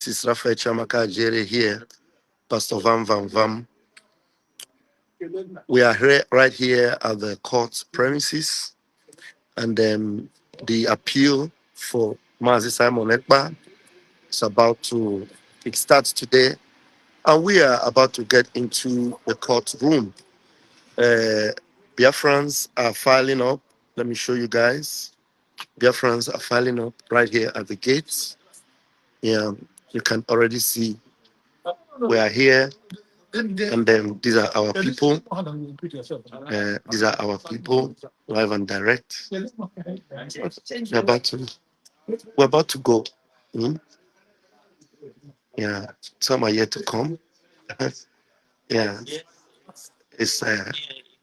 Justice Raphael Chamaka Jere here, Pastor Vam Vam Vam. We are here, right here at the court premises, and the appeal for Mazi Simon Ekpa is about to, it starts today, and we are about to get into the courtroom. Biafrans are filing up. Let me show you guys. Biafrans are filing up right here at the gates. Yeah, you can already see we are here, and then these are our people. These are our people, live and direct. We're about to go. Yeah, some are yet to come. Yeah, it's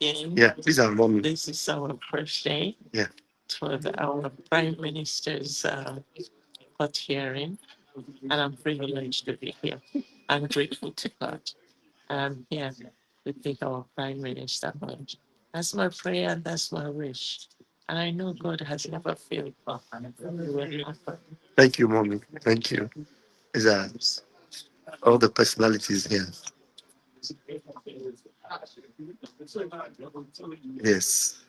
yeah. These are mommy. This is our first day. Yeah, For our Prime Minister's court hearing, and I'm privileged to be here. I'm grateful to God. I'm here to take our Prime Minister home. That's my prayer, and that's my wish. And I know God has never failed. It will happen. thank you, mommy. Thank you. These are all the personalities here. Yes.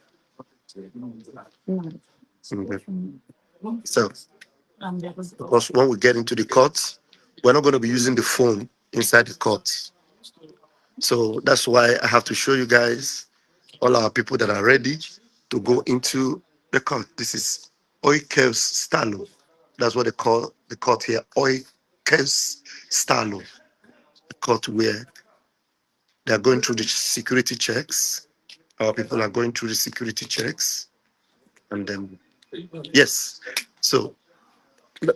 Mhm. So, because when we get into the court, we're not going to be using the phone inside the court. So that's why I have to show you guys all our people that are ready to go into the court. This is Oikeus Stalo. That's what they call the court here. Oikeus Stalo. The court where they are going through the security checks. Our people are going through the security checks. And then, yes. So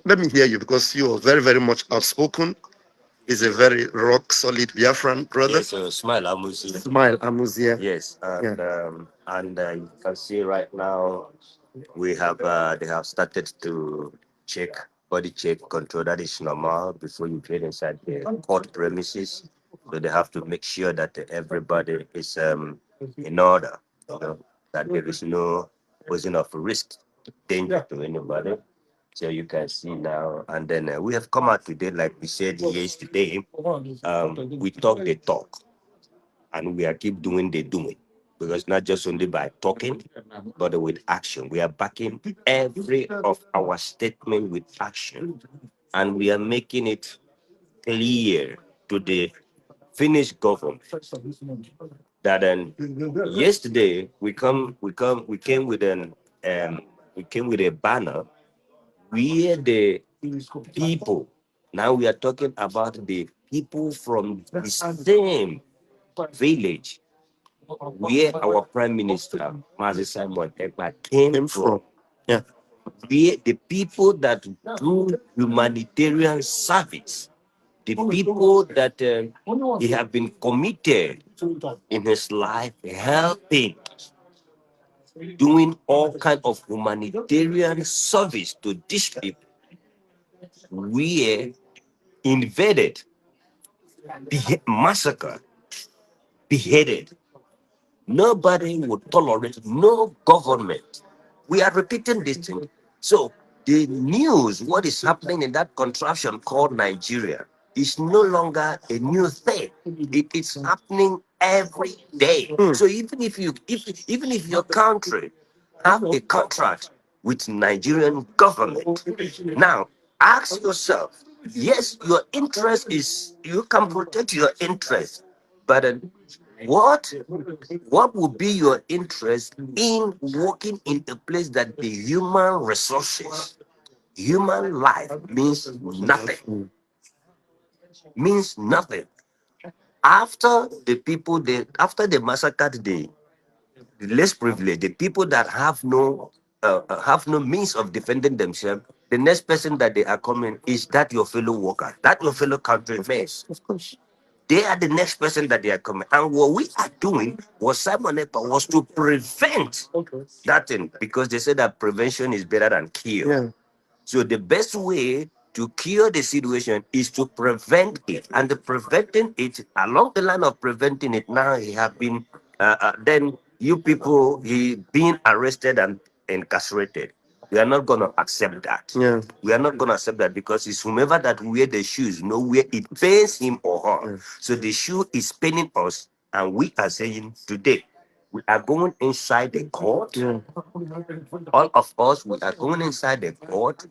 let me hear you, because you are very, very much outspoken. Is a very rock solid Biafran brother. Yes, Smile Amuzi. Smile Amuzia. Yes, and you can see right now we have they have started to check body check control. That is normal before you get inside the court premises. So they have to make sure that everybody is in order. You know, that there is no position of risk, danger to anybody. So you can see now, and then we have come out today, like we said yesterday. We talk the talk, and we are keep doing the doing, because not just only by talking, but with action. We are backing every of our statement with action, and we are making it clear to the Finnish government that yesterday we came with a banner. We are the people. Now we are talking about the people from the same village where our Prime Minister, Mazi Simon Ekpa, came from. Yeah. We, the people that do humanitarian service, the people that he have been committed in his life, helping, doing all kind of humanitarian service to these people. We invaded, massacred, beheaded. Nobody would tolerate, no government. We are repeating this thing. So the news, what is happening in that contraption called Nigeria, is no longer a new thing. It is happening every day. So even if your country have a contract with Nigerian government, now ask yourself, yes, your interest is, you can protect your interest, but what would be your interest in working in a place that the human resources, human life means nothing? Means nothing. After the people, after they massacred the less privileged, the people that have no means of defending themselves, the next person that they are coming is that your fellow worker, that your fellow countrymen. Of course. They are the next person that they are coming. And what we are doing was Simon Ekpa was to prevent that thing, because they said that prevention is better than cure. Yeah. So the best way to cure the situation is to prevent it. And the preventing it, along the line of preventing it, now he have been, then you people, he being arrested and incarcerated. We are not gonna accept that. Yeah. We are not gonna accept that because it's whomever that wear the shoes, know where it pains him or her. Yeah. So the shoe is paining us, and we are saying today we are going inside the court. Yeah. All of us, we are going inside the court,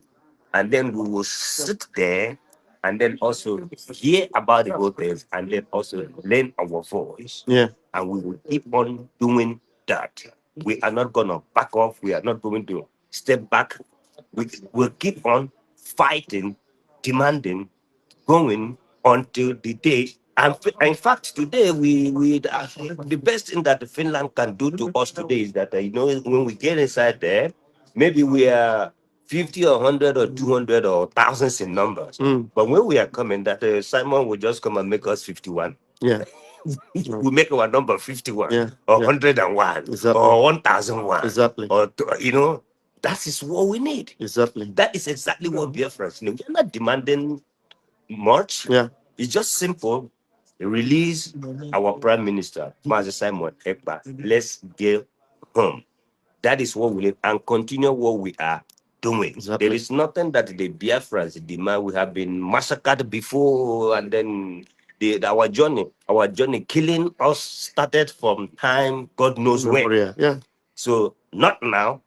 and then we will sit there and then also hear about the whole thing and then also lend our voice. Yeah. And we will keep on doing that. We are not going to back off. We are not going to step back. We will keep on fighting, demanding, going until the day. And in fact, today the best thing that Finland can do to us today is that when we get inside there, maybe we are 50 or 100 or 200 or thousands in numbers. But when we are coming, that Simon will just come and make us 51. Yeah. We make our number 51 Yeah. or Yeah. 101 Exactly. or 1001. Exactly. Or that is what we need. Exactly. That is exactly what Biafrans need. We're not demanding much. Yeah. It's just simple. Release our Prime Minister, Master Simon Ekpa. Let's get home. That is what we need and continue what we are doing. Exactly. There is nothing that the Biafrans demand. We have been massacred before, and then our journey killing us started from time God knows when. Yeah. So not now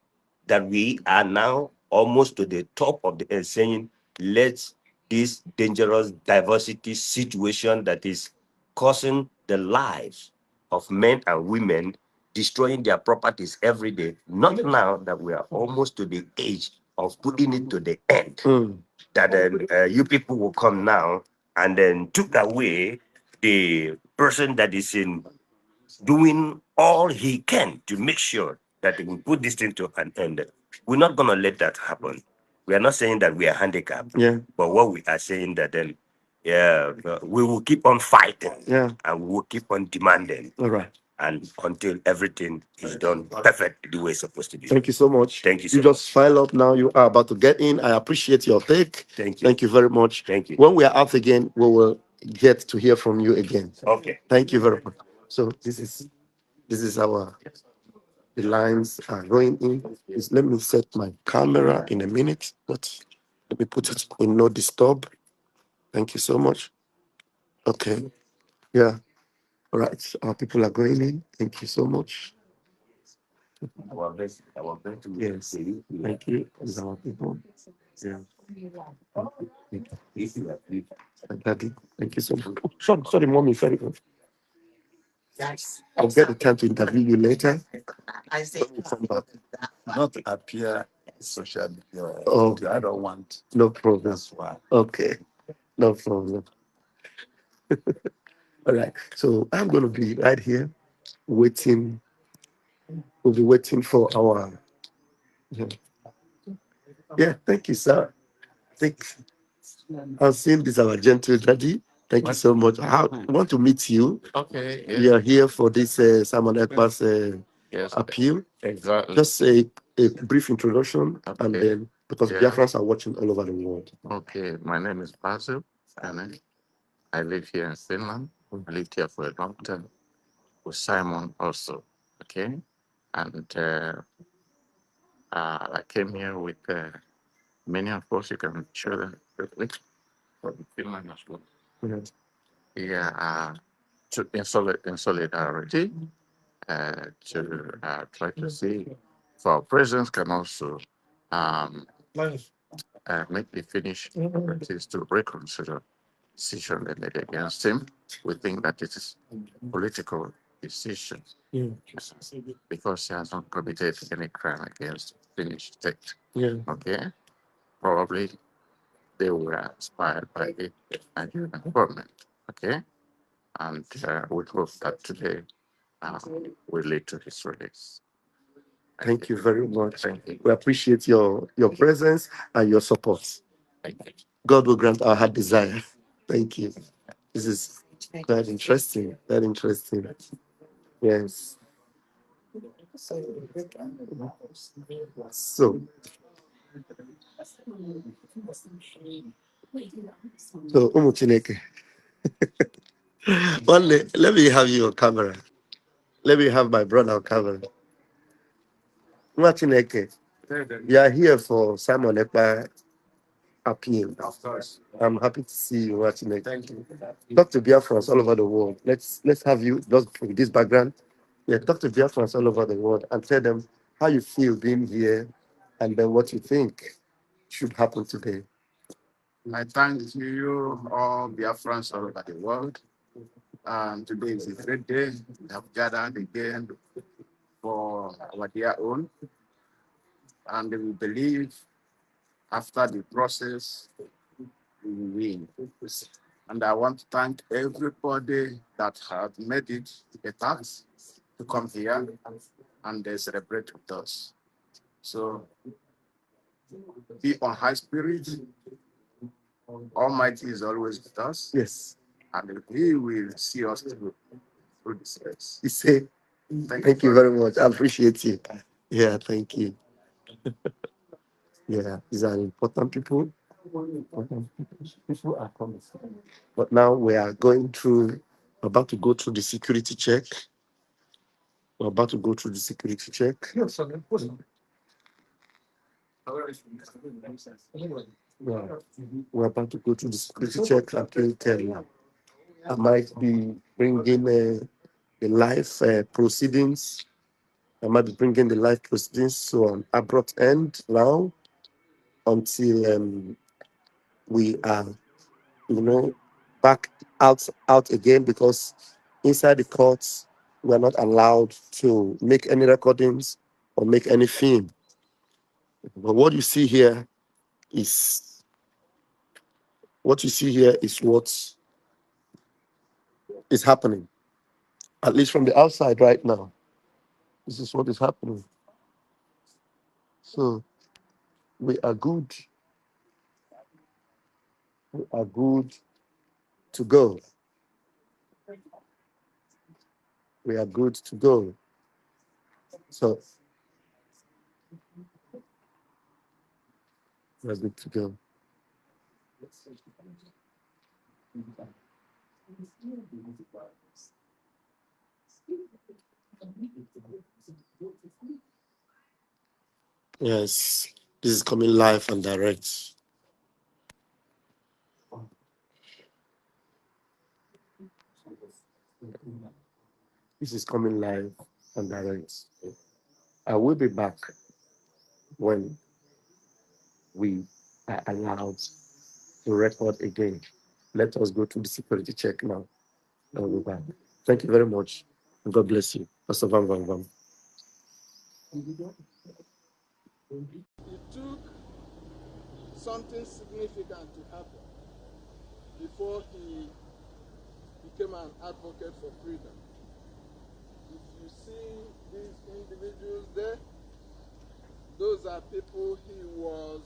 that we are now almost to the top of the earth saying, let's this dangerous diversity situation that is causing the lives of men and women, destroying their properties every day. Not now that we are almost to the age of putting it to the end. That you people will come now and then took away the person that is in doing all he can to make sure that we put this thing to an end. We're not going to let that happen. We are not saying that we are handicapped. Yeah. But what we are saying that then, we will keep on fighting. Yeah. And we will keep on demanding. All right. And until everything is done perfect the way it's supposed to be. Thank you so much. Thank you so You just file up now. You are about to get in. I appreciate your take. Thank you. Thank you very much. Thank you. When we are out again, we will get to hear from you again. Okay. Thank you very much. So this is the lines are going in. Let me set my camera in a minute, but let me put it in no disturb. Thank you so much. Okay. Yeah. All right. Our people are going in. Thank you so much. Yes. Thank you. These are our people. Yeah. Daddy, thank you so much. Oh, sorry, mommy. Sorry. I'll get the time to interview you later. When you come back. Not appear social media. Oh, I don't want. no problem. That's why. Okay. No problem. All right. So I'm going to be right here waiting. We'll be waiting for our. Yeah. Thank you, sir. I've seen this, our gentle daddy. Thank you so much. I want to meet you. Okay. Yes. We are here for this Simon Ekpa's Yes. appeal. Exactly. Just a brief introduction, and Okay. then because Yeah. Biafrans are watching all over the world. Okay. My name is Basil, and I live here in Finland. I lived here for a long time with Simon also. Okay. And I came here with many of us. You can show them quickly from Finland as well. Yes. Yeah. In solidarity. To try to see if our presidents can also make the finish is to reconsider decision they made against him. We think that it is political decision because he has not committed any crime against Finnish state. Yeah. Okay, probably they were inspired by the Nigerian government. Okay, and we hope that today will lead to his release. Thank you very much. Thank you. We appreciate your presence and your support. Thank you. God will grant our heart desire. Thank you. This is quite interesting. Very interesting. Yes. So Umu Chineke. One day, let me have you on camera. Let me have my brother on camera. Umu Chineke. We are here for Simon Ekpa appeal. I'm happy to see you watching it. Thank you. Talk to Biafrans all over the world. Let's have you just with this background. Yeah, talk to Biafrans all over the world and tell them how you feel being here and then what you think should happen today. I thank you all Biafrans all over the world. And today is a great day. We have gathered again for our dear own. And we believe after the process, we will win. And I want to thank everybody that has made it a task to come here and celebrate with us. So be on high spirit. Almighty is always with us. Yes. And He will see us through this race. You say, thank you very much. I appreciate you. Yeah, thank you. Yeah, these are important people. People are coming. But now we are about to go through the security check. We're about to go through the security check. Yeah. We're about to go through the security check. I can tell you. I might be bringing the live proceedings. I might be bringing the live proceedings to an abrupt end now until we are, back out again, because inside the courts we are not allowed to make any recordings or make any film. But what you see here is what is happening. At least from the outside right now, this is what is happening. So we are good. We are good to go. We are good to go. So we are good to go. Yes, this is coming live and direct. This is coming live and direct. I will be back when we are allowed to record again. Let us go to the security check now. I'll be back. Thank you very much. And God bless you. Pastor Van Van Van. It took something significant to happen before he became an advocate for freedom. If you see these individuals there, those are people he was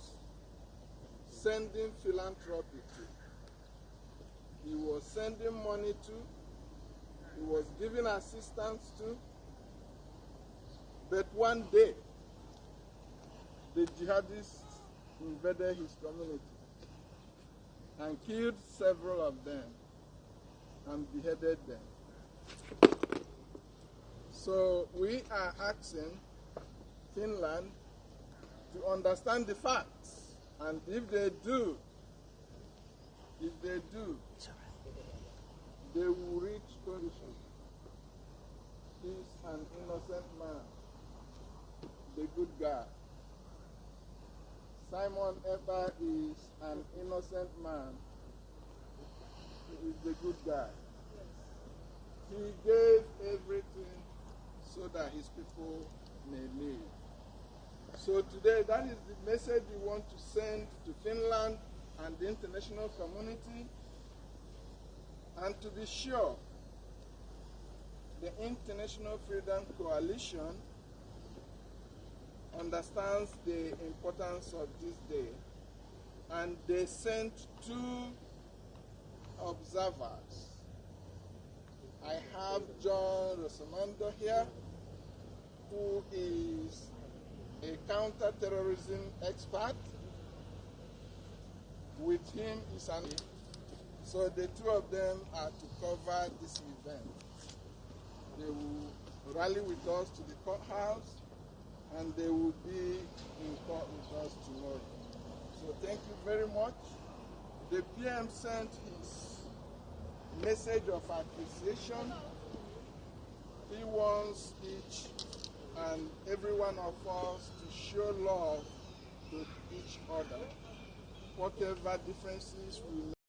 sending philanthropy to. He was sending money to. He was giving assistance to. But one day, the jihadists invaded his community and killed several of them and beheaded them. So we are asking Finland to understand the facts, and if they do, they will reach solution. He's an innocent man, the good guy. Simon Ekpa is an innocent man. He is the good guy. He gave everything so that his people may live. So today, that is the message we want to send to Finland and the international community. And to be sure, the International Freedom Coalition understands the importance of this day. And they sent 2 observers. I have John Rosamondo here, who is a counter-terrorism expert. With him is an... So the 2 of them are to cover this event. They will rally with us to the courthouse and they will be in court with us tomorrow. So thank you very much. The PM sent his message of appreciation. He wants each and every one of us to show love to each other. Whatever differences we may